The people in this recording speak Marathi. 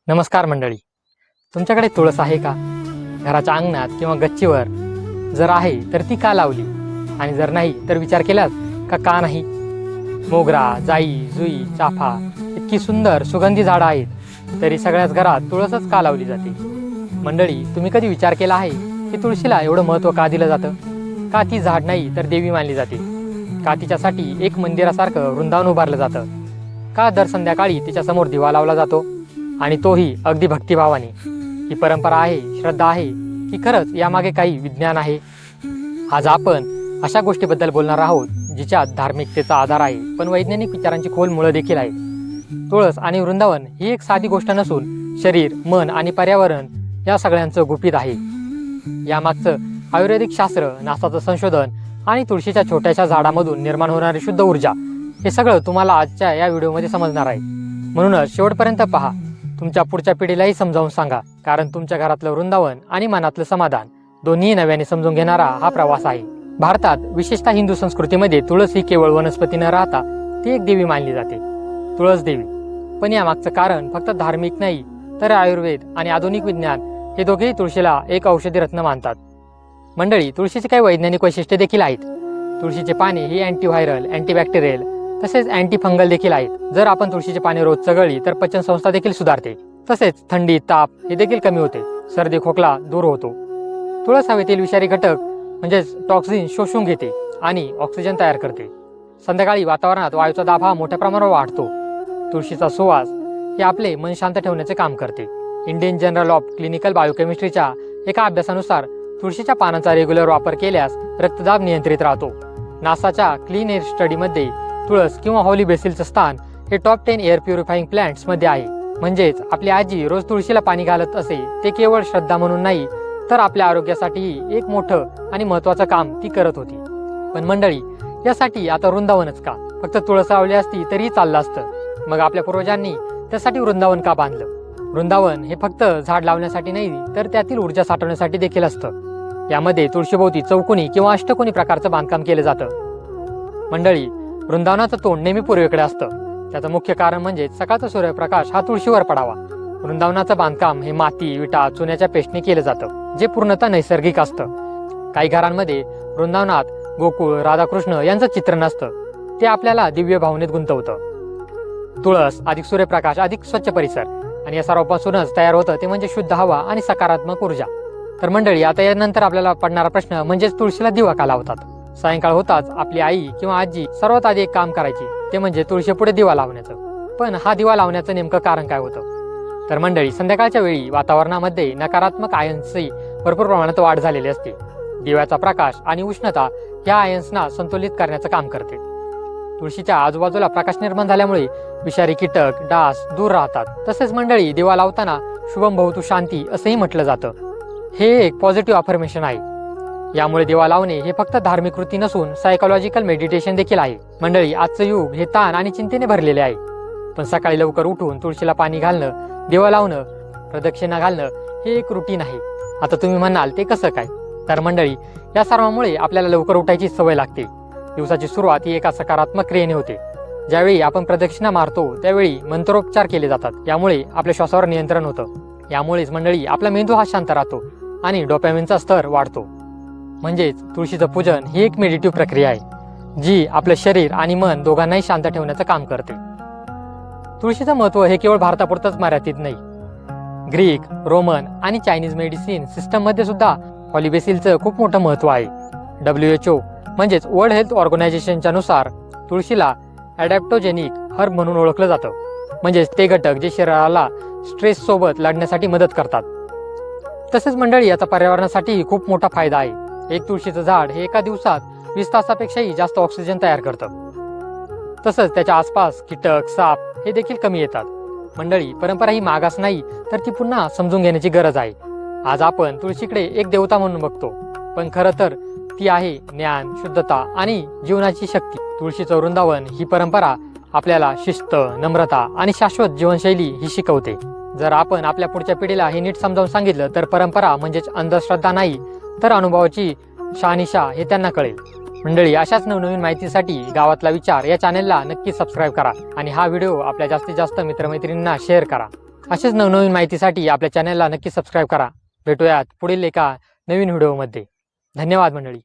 नमस्कार मंडळी, तुमच्याकडे तुळस आहे का? घराच्या अंगणात किंवा गच्चीवर जर आहे तर ती का लावली, आणि जर नाही तर विचार केलात का नाही? मोगरा, जाई, जुई, चाफा इतकी सुंदर सुगंधी झाडं आहेत, तरी सगळ्याच घरात तुळसच का लावली जाते? मंडळी, तुम्ही कधी विचार केला आहे की तुळशीला एवढं महत्त्व का दिलं जातं? का ती झाड नाही तर देवी मानली जाते? का तिच्यासाठी एक मंदिरासारखं वृंदावन उभारलं जातं? का दर संध्याकाळी तिच्यासमोर दिवा लावला जातो, आणि तोही अगदी भक्तिभावाने? ही परंपरा आहे, श्रद्धा आहे, की खरंच यामागे काही विज्ञान आहे? आज आपण अशा गोष्टीबद्दल बोलणार आहोत जिच्यात धार्मिकतेचा आधार आहे, पण वैज्ञानिक विचारांची खोल मुळं देखील आहे. तुळस आणि वृंदावन ही एक साधी गोष्ट नसून शरीर, मन आणि पर्यावरण या सगळ्यांचं गुपित आहे. यामागचं आयुर्वेदिक शास्त्र, नासाचं संशोधन आणि तुळशीच्या छोट्याशा झाडामधून निर्माण होणारी शुद्ध ऊर्जा, हे सगळं तुम्हाला आजच्या या व्हिडिओमध्ये समजणार आहे. म्हणूनच शेवटपर्यंत पहा. तुमच्या पुढच्या पिढीलाही समजावून सांगा, कारण तुमच्या घरातलं वृंदावन आणि मनातलं समाधान दोन्ही नव्याने समजून घेणारा हा प्रवास आहे. भारतात, विशेषतः हिंदू संस्कृतीमध्ये तुळस ही केवळ वनस्पती न राहता ती एक देवी मानली जाते, तुळस देवी. पण यामागचं कारण फक्त धार्मिक नाही, तर आयुर्वेद आणि आधुनिक विज्ञान हे दोघेही तुळशीला एक औषधी रत्न मानतात. मंडळी, तुळशीची काही वैज्ञानिक वैशिष्ट्ये देखील आहेत. तुळशीचे पाने ही अँटीव्हायरल, अँटीबॅक्टेरियल तसेच अँटी फंगल देखील आहेत. जर आपण तुळशीची पाने रोज चघळली तर पचन संस्था देखील सुधारते. तसेच थंडी, ताप हे देखील कमी होते. सर्दी, खोकला दूर होतो. तुळस हवेतील विषारी घटक म्हणजेच टॉक्सिन शोषून घेते आणि ऑक्सिजन तयार करते. संध्याकाळी वातावरणात वायूचा दाब हा मोठ्या प्रमाणावर वाढतो. तुळशीचा सुवास हे आपले मन शांत ठेवण्याचे काम करते. इंडियन जर्नल ऑफ क्लिनिकल बायोकेमिस्ट्रीच्या एका अभ्यासानुसार तुळशीच्या पानांचा रेग्युलर वापर केल्यास रक्तदाब नियंत्रित राहतो. नासाच्या क्लीन एअर स्टडीमध्ये तुळस किंवा हॉली बेसिलचं स्थान हे टॉप 10 एअर प्युरिफाईंग प्लांट्स मध्ये आहे. म्हणजेच आपली आजी रोज तुळशीला पाणी घालत असे, ते केवळ श्रद्धा म्हणून नाही, तर आपल्या आरोग्यासाठीही एक मोठं आणि महत्त्वाचं काम ती करत होती. पण मंडळी, यासाठी आता वृंदावनच का? फक्त तुळस लावली असती तरीही चाललं असतं. मग आपल्या पूर्वजांनी त्यासाठी वृंदावन का बांधलं? वृंदावन हे फक्त झाड लावण्यासाठी नाही, तर त्यातील ऊर्जा साठवण्यासाठी देखील असतं. यामध्ये तुळशीभोवती चौकोनी किंवा अष्टकोनी प्रकारचं बांधकाम केलं जातं. मंडळी, वृंदावनाचं तोंड नेहमी पूर्वेकडे असतं. त्याचं मुख्य कारण म्हणजे सकाळचा सूर्यप्रकाश हा तुळशीवर पडावा. वृंदावनाचं बांधकाम हे माती, विटा, चुन्याच्या पेस्टने केलं जातं, जे पूर्णतः नैसर्गिक असतं. काही घरांमध्ये वृंदावनात गोकुळ, राधाकृष्ण यांचं चित्र नसतं. ते आपल्याला दिव्य भावनेत गुंतवतं. तुळस अधिक सूर्यप्रकाश, अधिक स्वच्छ परिसर, आणि या सर्वांपासूनच तयार होतं ते म्हणजे शुद्ध हवा आणि सकारात्मक ऊर्जा. तर मंडळी, आता यानंतर आपल्याला पडणारा प्रश्न म्हणजेच तुळशीला दिवा का लावतात? सायंकाळ होताच आपली आई किंवा आजी सर्वात आधी एक काम करायची, ते म्हणजे तुळशीपुढे दिवा लावण्याचं. पण हा दिवा लावण्याचं नेमकं कारण काय होतं? तर मंडळी, संध्याकाळच्या वेळी वातावरणामध्ये नकारात्मक आयन्सची भरपूर प्रमाणात वाढ झालेली असते. दिव्याचा प्रकाश आणि उष्णता ह्या आयन्सना संतुलित करण्याचं काम करते. तुळशीच्या आजूबाजूला प्रकाश निर्माण झाल्यामुळे विषारी कीटक, डास दूर राहतात. तसेच मंडळी, दिवा लावताना शुभम भवतु शांती असंही म्हटलं जातं. हे एक पॉझिटिव्ह अफर्मेशन आहे. यामुळे दिवा लावणे हे फक्त धार्मिक कृती नसून सायकोलॉजिकल मेडिटेशन देखील आहे. मंडळी, आजचं युग हे ताण आणि चिंतेने भरलेले आहे. पण सकाळी लवकर उठून तुळशीला पाणी घालणं, दिवा लावणं, प्रदक्षिणा घालणं हे एक रुटीन आहे. आता तुम्ही म्हणाल, ते कसं काय? तर मंडळी, या सर्वांमुळे आपल्याला लवकर उठायची सवय लागते. दिवसाची सुरुवात ही एका सकारात्मक क्रियेने होते. ज्यावेळी आपण प्रदक्षिणा मारतो त्यावेळी मंत्रोपचार केले जातात. यामुळे आपल्या श्वासावर नियंत्रण होतं. यामुळेच मंडळी, आपला मेंदू हा शांत राहतो आणि डोपॅमिनचा स्तर वाढतो. म्हणजेच तुळशीचं पूजन ही एक मेडिटेटिव्ह प्रक्रिया आहे, जी आपलं शरीर आणि मन दोघांनाही शांत ठेवण्याचं काम करते. तुळशीचं महत्त्व हे केवळ भारतापुरतंच मर्यादित नाही. ग्रीक, रोमन आणि चायनीज मेडिसिन सिस्टममध्ये सुद्धा हॉलिबेसिलचं खूप मोठं महत्त्व आहे. WHO म्हणजेच वर्ल्ड हेल्थ ऑर्गनायझेशनच्या नुसार तुळशीला ॲडॅप्टोजेनिक हर्ब म्हणून ओळखलं जातं. म्हणजेच ते घटक जे शरीराला स्ट्रेस सोबत लढण्यासाठी मदत करतात. तसेच मंडळी, याचा पर्यावरणासाठी खूप मोठा फायदा आहे. एक तुळशीचं झाड हे एका दिवसात 20 तासापेक्षाही जास्त ऑक्सिजन तयार करतं. तसंच त्याच्या आसपास कीटक, साप हे देखील कमी येतात. मंडळी, परंपरा ही मागास नाही, तर ती पुन्हा समजून घेण्याची गरज आहे. आज आपण तुळशीकडे एक देवता म्हणून बघतो, पण खरं तर ती आहे ज्ञान, शुद्धता आणि जीवनाची शक्ती. तुळशीचं वृंदावन ही परंपरा आपल्याला शिस्त, नम्रता आणि शाश्वत जीवनशैली ही शिकवते. जर आपण आपल्या पुढच्या पिढीला हे नीट समजावून सांगितलं, तर परंपरा म्हणजेच अंधश्रद्धा नाही, तर अनुभवाची शहानिशा हे त्यांना कळेल. मंडळी, अशाच नवनवीन माहितीसाठी गावातला विचार या चॅनेलला नक्की सबस्क्राईब करा आणि हा व्हिडिओ आपल्या जास्तीत जास्त मित्रमैत्रिणींना शेअर करा. असेच नवनवीन माहितीसाठी आपल्या चॅनलला नक्की सबस्क्राईब करा. भेटूयात पुढील एका नवीन व्हिडिओमध्ये. धन्यवाद मंडळी.